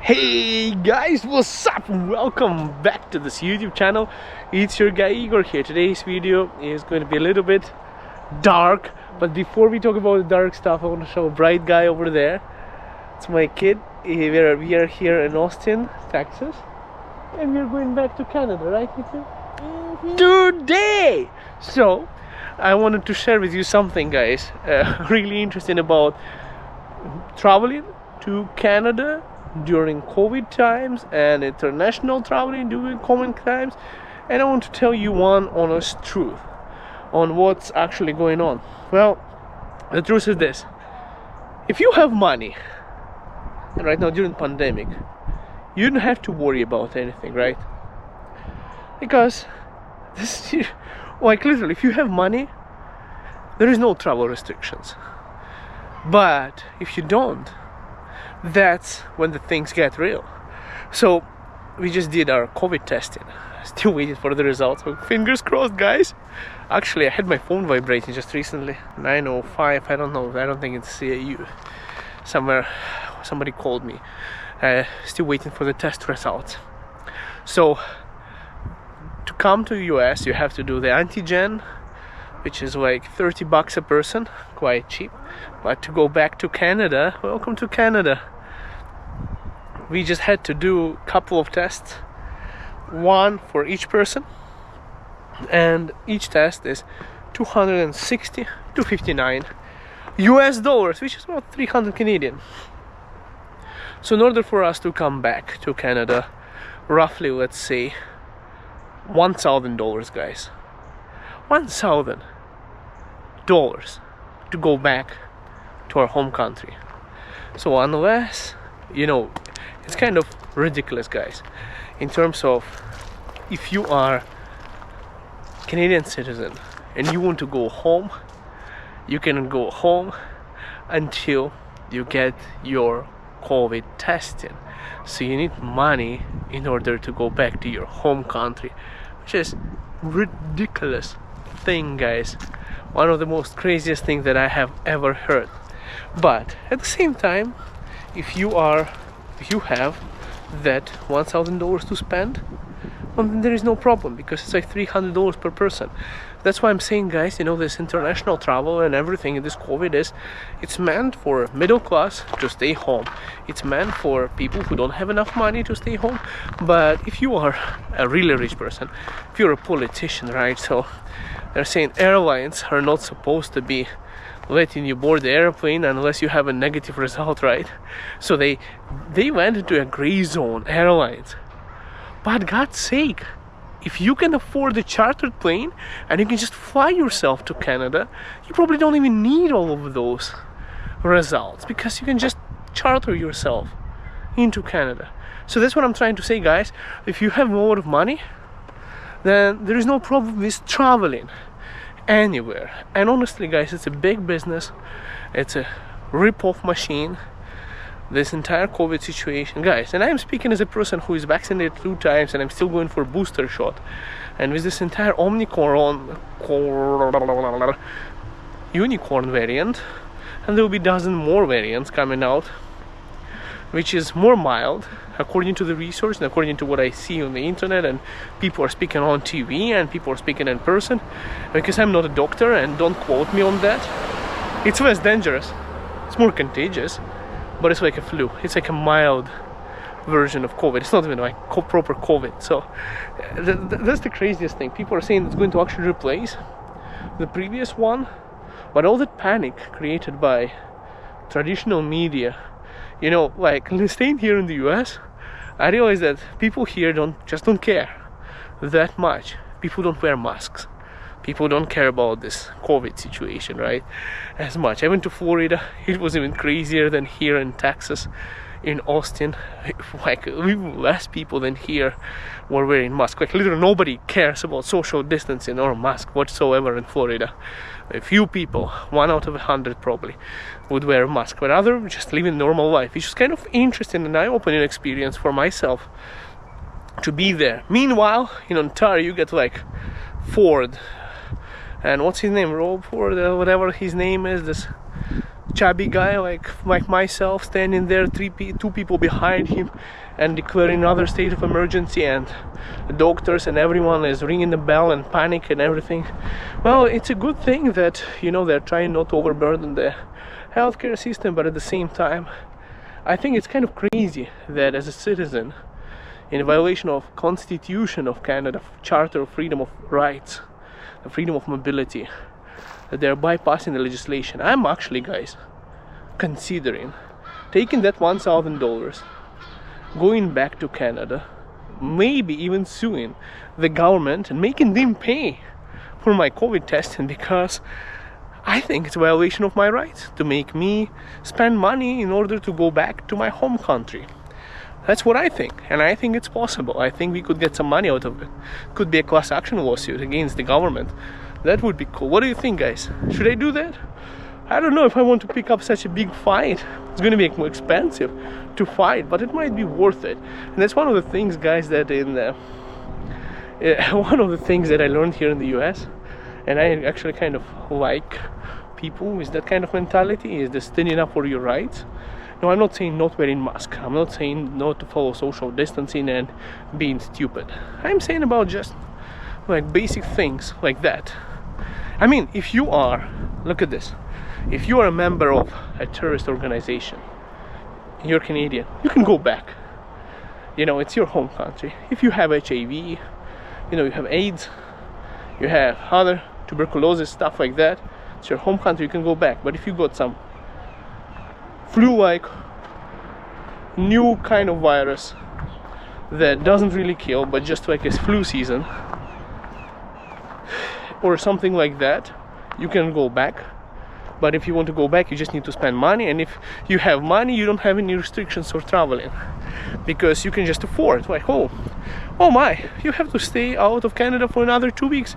Hey guys, what's up? Welcome back to this YouTube channel. It's your guy Igor here. Today's video is going to be a little bit dark, but before we talk about the dark stuff, I want to show a bright guy over there. It's my kid. We are here in Austin, Texas, and we are going back to Canada, right, Ethan? Today! So, I wanted to share with you something, guys, really interesting about traveling to Canada during COVID times and international traveling during COVID times. And I want to tell you one honest truth on what's actually going on. Well, the truth is this: if you have money, and right now during pandemic, you don't have to worry about anything, right? Because this is, like, literally, if you have money, there is no travel restrictions. But if you don't, that's when the things get real. So we just did our COVID testing. Still waiting for the results. So fingers crossed, guys. Actually, I had my phone vibrating just recently. 9:05. I don't know. I don't think it's you. Somewhere, somebody called me. Still waiting for the test results. So to come to US, you have to do the antigen, which is like $30 a person, quite cheap. But to go back to Canada, welcome to Canada. We just had to do a couple of tests, one for each person, and each test is $260 to $59 US, which is about 300 Canadian. So in order for us to come back to Canada, roughly, let's say, $1,000, guys. $1,000 to go back to our home country. So unless, it's kind of ridiculous, guys, in terms of if you are Canadian citizen and you want to go home, you can go home until you get your COVID testing. So you need money in order to go back to your home country, which is ridiculous thing, guys. One of the most craziest things that I have ever heard. But at the same time, if you have that $1,000 to spend, well, then there is no problem, because it's like $300 per person. That's why I'm saying, guys, this international travel and everything in this COVID it's meant for middle class to stay home. It's meant for people who don't have enough money to stay home. But if you are a really rich person, if you're a politician, right? So they're saying airlines are not supposed to be letting you board the airplane unless you have a negative result, right? So they went into a gray zone, airlines. But God's sake, if you can afford a chartered plane and you can just fly yourself to Canada, you probably don't even need all of those results, because you can just charter yourself into Canada. So that's what I'm trying to say, guys. If you have a lot of money, then there is no problem with traveling anywhere. And honestly, guys, it's a big business. It's a rip-off machine, this entire COVID situation, guys. And I'm speaking as a person who is vaccinated 2 times and I'm still going for a booster shot. And with this entire unicorn variant, and there will be dozen more variants coming out, which is more mild, according to the research and according to what I see on the internet, and people are speaking on TV and people are speaking in person. Because I'm not a doctor, and don't quote me on that, it's less dangerous, it's more contagious, but it's like a flu. It's like a mild version of COVID. It's not even like proper COVID. So that's the craziest thing. People are saying it's going to actually replace the previous one. But all that panic created by traditional media, like staying here in the US, I realize that people here don't care that much. People don't wear masks. People don't care about this COVID situation, right, as much. I went to Florida. It was even crazier than here in Texas. In Austin, like less people than here were wearing masks. Like literally nobody cares about social distancing or mask whatsoever in Florida. A few people, 1 out of 100 probably, would wear a mask, but others just living normal life. It's just kind of interesting and eye-opening experience for myself to be there. Meanwhile, in Ontario, you get like Ford, and what's his name, Rob Ford, whatever his name is, this chubby guy like myself standing there, two people behind him, and declaring another state of emergency, and the doctors and everyone is ringing the bell and panic and everything. Well, it's a good thing that, you know, they're trying not to overburden the healthcare system, but at the same time, I think it's kind of crazy that as a citizen, in violation of Constitution of Canada, Charter of Freedom of Rights, the freedom of mobility, that they're bypassing the legislation. I'm actually, guys, considering taking that $1,000, going back to Canada, maybe even suing the government and making them pay for my COVID testing, because I think it's a violation of my rights to make me spend money in order to go back to my home country. That's what I think, and I think it's possible. I think we could get some money out of it. Could be a class action lawsuit against the government. That would be cool. What do you think, guys? Should I do that? I don't know if I want to pick up such a big fight. It's going to be more expensive to fight, but it might be worth it. And that's one of the things, guys, that one of the things that I learned here in the US, and I actually kind of like people with that kind of mentality, is the standing up for your rights. No, I'm not saying not wearing mask. I'm not saying not to follow social distancing and being stupid. I'm saying about just like basic things like that. I mean, if you are, look at this, if you are a member of a terrorist organization, you're Canadian, you can go back. You know, it's your home country. If you have HIV, you know, you have AIDS, you have other tuberculosis, stuff like that, it's your home country, you can go back. But if you got some flu-like new kind of virus that doesn't really kill, but just like a flu season or something like that, you can go back. But if you want to go back, you just need to spend money, and if you have money, you don't have any restrictions for traveling, because you can just afford, like, oh my, you have to stay out of Canada for another 2 weeks.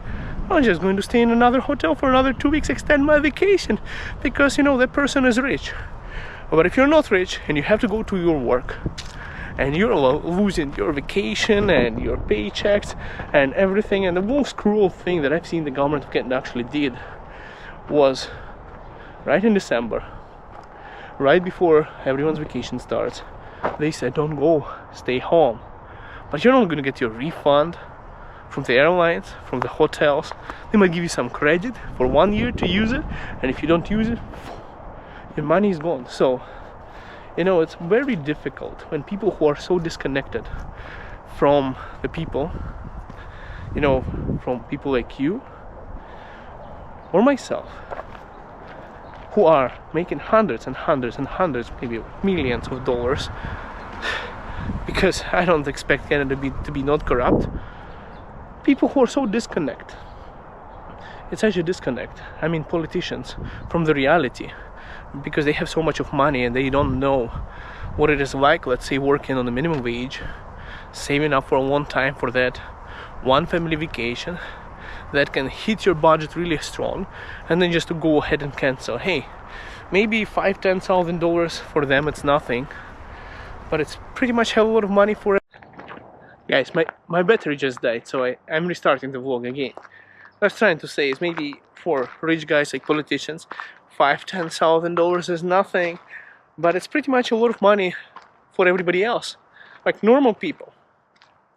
I'm just going to stay in another hotel for another 2 weeks, extend my vacation, because, you know, that person is rich. But if you're not rich and you have to go to your work and you're losing your vacation and your paychecks and everything, and the most cruel thing that I've seen the government of Canada actually did was right in December, right before everyone's vacation starts, they said don't go, stay home. But you're not going to get your refund from the airlines, from the hotels. They might give you some credit for 1 year to use it, and if you don't use it, your money is gone. So, you know, it's very difficult when people who are so disconnected from the people, you know, from people like you or myself, who are making hundreds and hundreds and hundreds, maybe millions of dollars, because I don't expect Canada to be not corrupt. People who are so disconnected, it's such a disconnect. I mean, politicians from the reality, because they have so much of money and they don't know what it is like, let's say, working on the minimum wage, saving up for a long time for that one family vacation that can hit your budget really strong, and then just to go ahead and cancel. Hey, maybe $5,000-$10,000 for them, it's nothing, but it's pretty much a lot of money for it. Guys, my battery just died, so I'm restarting the vlog again. What I was trying to say is, maybe for rich guys like politicians, $5,000-$10,000 is nothing, but it's pretty much a lot of money for everybody else, like normal people,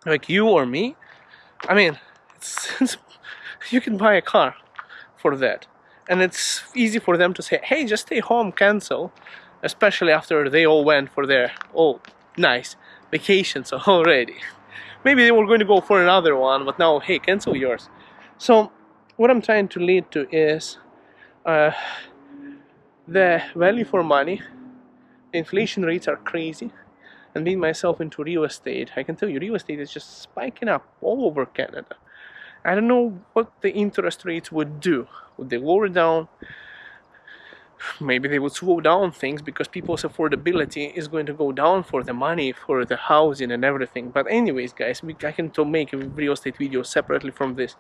like you or me. I mean, it's you can buy a car for that, and it's easy for them to say, hey, just stay home, cancel, especially after they all went for their nice vacations already. Maybe they were going to go for another one, but now, hey, cancel yours. So what I'm trying to lead to is the value for money. The inflation rates are crazy, and being myself into real estate, I can tell you real estate is just spiking up all over Canada. I don't know what the interest rates would do. Would they lower down? Maybe they would slow down things because people's affordability is going to go down for the money, for the housing and everything. But anyways, guys, I can make a real estate video separately from this,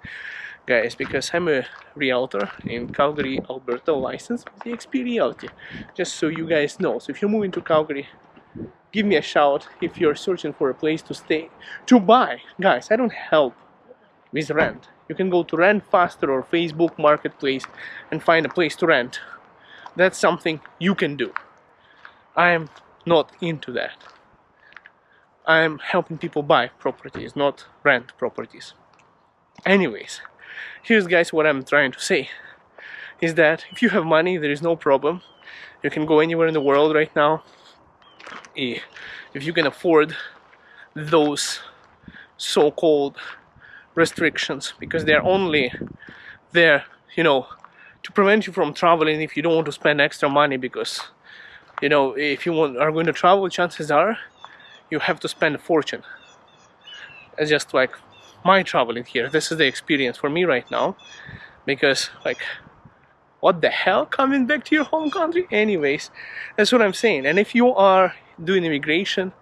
guys, because I'm a realtor in Calgary, Alberta, licensed with eXp Realty, just so you guys know. So if you're moving to Calgary, give me a shout if you're searching for a place to stay, to buy. Guys, I don't help with rent. You can go to Rent Faster or Facebook Marketplace and find a place to rent That's something you can do. I'm not into that. I'm helping people buy properties, not rent properties. Anyways, here's guys what I'm trying to say is that if you have money, there is no problem. You can go anywhere in the world right now. If you can afford those so-called restrictions, because they're only there, you know, to prevent you from traveling if you don't want to spend extra money, because, you know, if you are going to travel, chances are you have to spend a fortune. It's just like my traveling here. This is the experience for me right now, because like, what the hell, coming back to your home country? Anyways, that's what I'm saying. And if you are doing immigration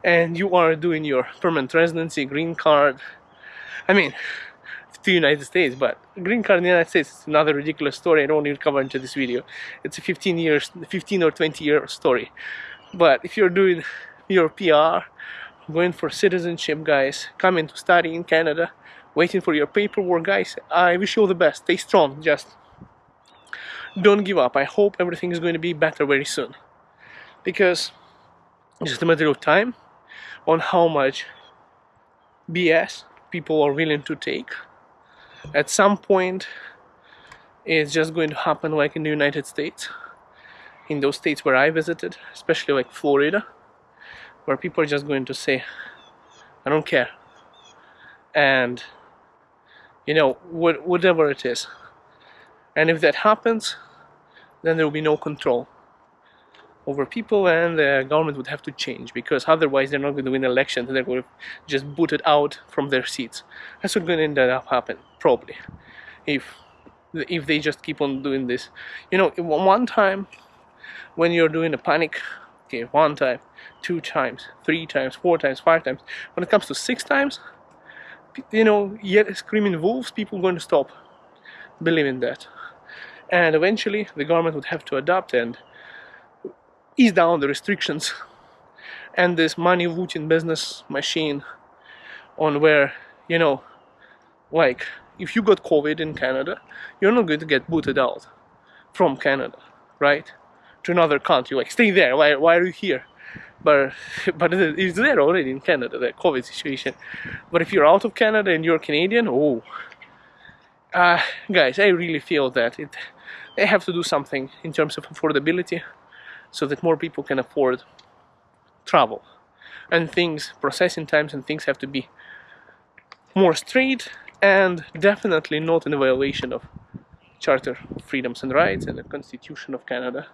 and you are doing your permanent residency, green card, I mean, to the United States, but green card in the United States is another ridiculous story. I don't need to cover into this video. It's a 15 or 20 year story. But if you're doing your PR, going for citizenship, guys, coming to study in Canada, waiting for your paperwork, guys, I wish you all the best. Stay strong, just don't give up. I hope everything is going to be better very soon, because it's just a matter of time on how much BS people are willing to take. At some point it's just going to happen like in the United States, in those states where I visited, especially like Florida, where people are just going to say, I don't care, and you know, whatever it is. And if that happens, then there will be no control over people, and the government would have to change, because otherwise they're not going to win elections and they're going to just boot it out from their seats. That's what's going to end up happening, probably, if they just keep on doing this. You know, one time when you're doing a panic, okay, 1 time, 2 times, 3 times, 4 times, 5 times, when it comes to 6 times, you know, yet screaming wolves, people are going to stop believing that. And eventually the government would have to adapt and ease down the restrictions and this money looting business machine, on where, you know, like, if you got COVID in Canada, you're not going to get booted out from Canada, right, to another country. Like, stay there, why are you here? But it's there already in Canada, the COVID situation. But if you're out of Canada and you're Canadian, oh, guys, I really feel that they have to do something in terms of affordability, so that more people can afford travel, and things, processing times and things have to be more straight, and definitely not in violation of Charter of Freedoms and Rights and the Constitution of Canada.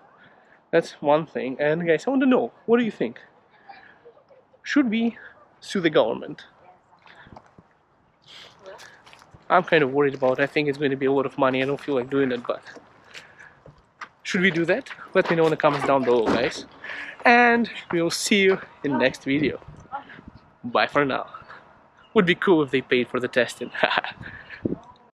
That's one thing. And guys, I want to know, what do you think? Should we sue the government? I'm kind of worried about it. I think it's going to be a lot of money. I don't feel like doing it, but should we do that? Let me know in the comments down below, guys. And we'll see you in the next video. Bye for now. Would be cool if they paid for the testing.